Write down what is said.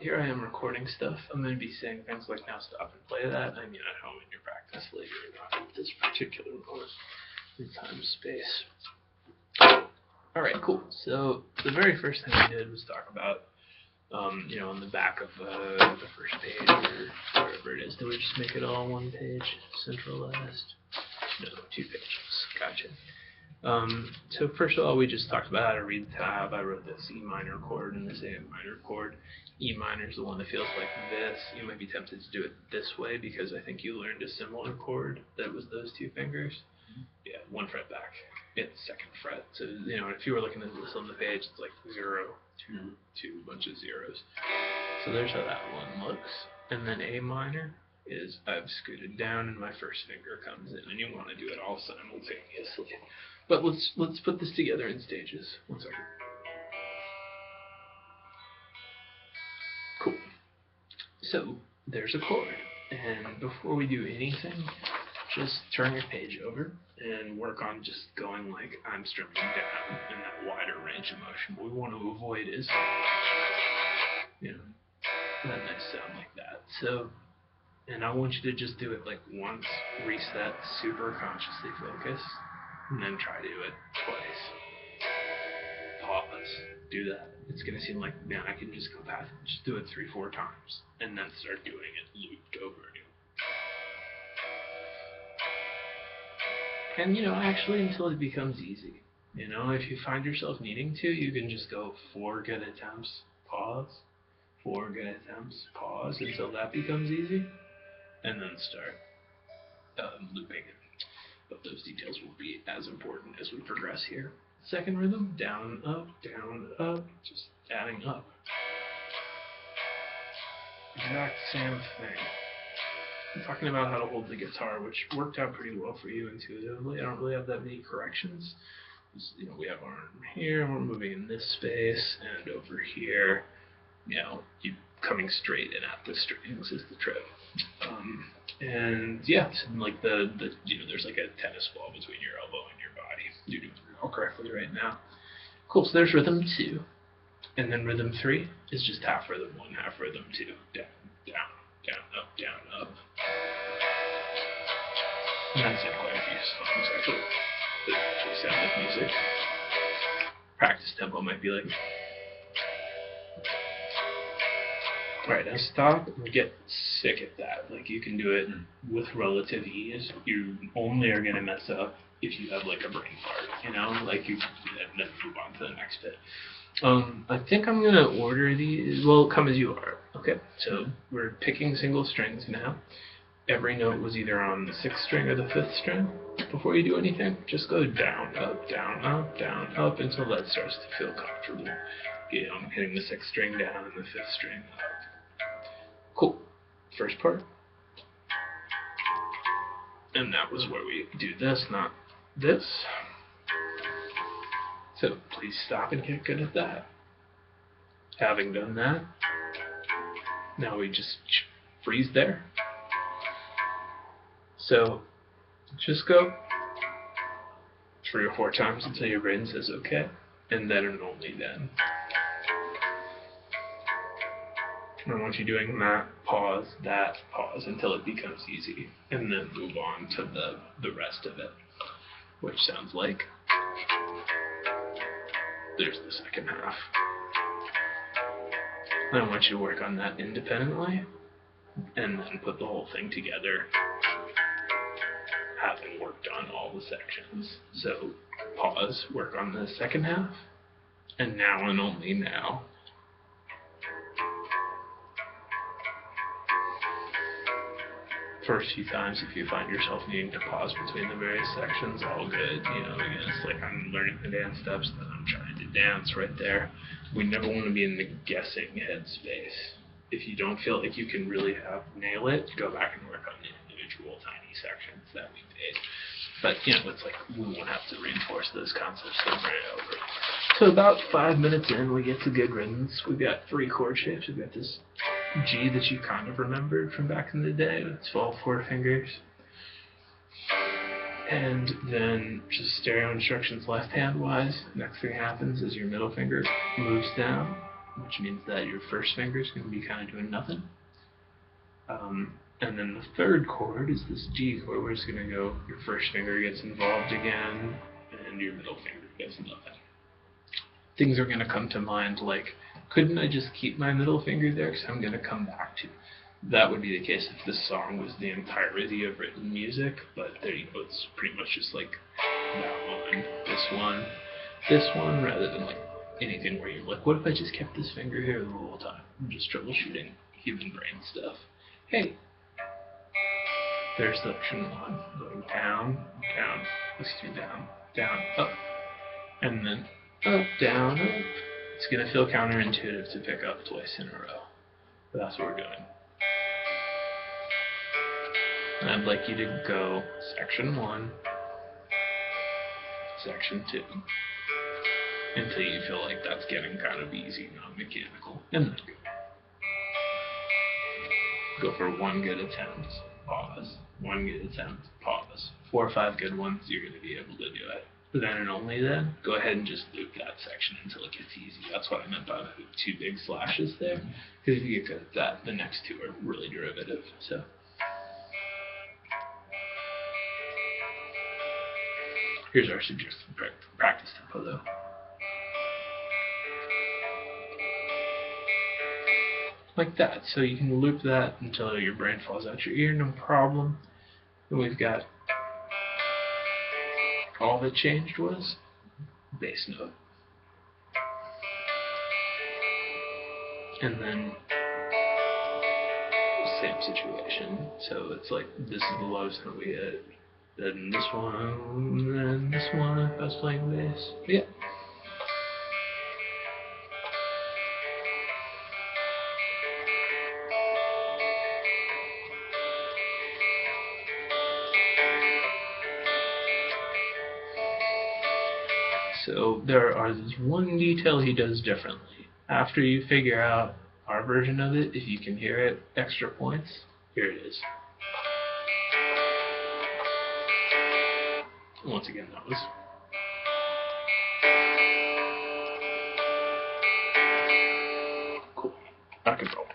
here I am recording stuff. I'm going to be saying things like now stop and play that. I mean at home in your practice later, not at this particular moment in time space. Alright, cool. So the very first thing we did was talk about, on the back of the first page or wherever it is. Did we just make it all one page, centralized? No, 2 pages. Gotcha. So first of all, we just talked about how to read the tab. I wrote this E minor chord and this A minor chord. E minor is the one that feels like this. You might be tempted to do it this way because I think you learned a similar chord that was those 2 fingers. Yeah, 1 fret back. It's 2nd fret. So, if you were looking at this on the page, it's like 0, 2, bunch of zeros. So there's how that one looks. And then A minor is I've scooted down and my first finger comes in, and you want to do it all simultaneously. But let's put this together in stages. 1 second. Cool. So there's a chord, and before we do anything, just turn your page over and work on just going like I'm strumming down in that wider range of motion. What we want to avoid is, that nice sound like that. So, and I want you to just do it like once, reset, super consciously focus, and then try to do it twice. Pause. Do that. It's going to seem like, man, I can just go past it. Just do it 3-4 times, and then start doing it looped over again. And, actually until it becomes easy. If you find yourself needing to, you can just go 4 good attempts, pause, 4 good attempts, pause, until that becomes easy, and then start looping it. But those details will be as important as we progress here. Second rhythm, down, up, just adding up. Exact same thing. I'm talking about how to hold the guitar, which worked out pretty well for you intuitively. I don't really have that many corrections. We have our arm here, and we're moving in this space, and over here, you coming straight in at the strings is the trick. And yeah, like there's like a tennis ball between your elbow and your body. You're doing it all correctly right now. Cool, so there's rhythm 2. And then rhythm 3 is just half rhythm 1, half rhythm 2. Down, down, down, up. And that's in quite a few songs actually. That actually sound like music. Practice tempo might be like. Alright, now stop and get sick at that. Like, you can do it with relative ease. You only are going to mess up if you have, like, a brain fart, and then move on to the next bit. I think I'm going to order these. Well, come as you are. Okay, so we're picking single strings now. Every note was either on the 6th string or the 5th string. Before you do anything, just go down, up, down, up, down, up, until that starts to feel comfortable. I'm hitting the 6th string down and the 5th string up. Cool. First part. And that was where we do this, not this. So please stop and get good at that. Having done that, now we just freeze there. So just go 3 or 4 times until your brain says okay, and then and only then. I want you doing that pause, until it becomes easy, and then move on to the rest of it, which sounds like there's the second half. And I want you to work on that independently, and then put the whole thing together, having worked on all the sections. So pause, work on the second half, and now and only now. First few times, if you find yourself needing to pause between the various sections, all good. Again, it's like I'm learning the dance steps, then I'm trying to dance right there. We never want to be in the guessing headspace. If you don't feel like you can really nail it, go back and work on the individual tiny sections that we made. But, it's like we won't have to reinforce those concepts over and over. So about 5 minutes in, we get to good rhythms. We've got 3 chord shapes. We've got this G that you kind of remembered from back in the day. It's all 4 fingers. And then just stereo instructions left hand wise. Next thing happens is your middle finger moves down. which means that your first finger is going to be kind of doing nothing. And then the third chord is this G chord, where it's going to go, your first finger gets involved again, and your middle finger gets nothing. Things are going to come to mind like, couldn't I just keep my middle finger there, because I'm going to come back to. That would be the case if this song was the entirety of written music, but there you go, it's pretty much just like that one, this one, rather than like anything where you're like, what if I just kept this finger here the whole time? I'm just troubleshooting human brain stuff. Hey, there's section 1, going down, down, up, and then up, down, up. It's going to feel counterintuitive to pick up twice in a row, but that's what we're doing. And I'd like you to go section 1, section 2, until you feel like that's getting kind of easy, not mechanical, and then go for 1 good attempt, pause, 1 good attempt, pause. 4 or 5 good ones, you're going to be able to do it. But then and only then, go ahead and just loop that section until it gets easy. That's what I meant by the 2 big slashes there, because if you get good at that, the next 2 are really derivative. So. Here's our suggested practice tempo though. Like that, so you can loop that until your brain falls out your ear, no problem. And we've got all that changed was bass note. And then same situation. So it's like this is the lowest note we hit. Then this one, if I was playing bass. Yeah. So there's one detail he does differently. After you figure out our version of it, if you can hear it, extra points, here it is. Once again, that was cool. Rock and roll.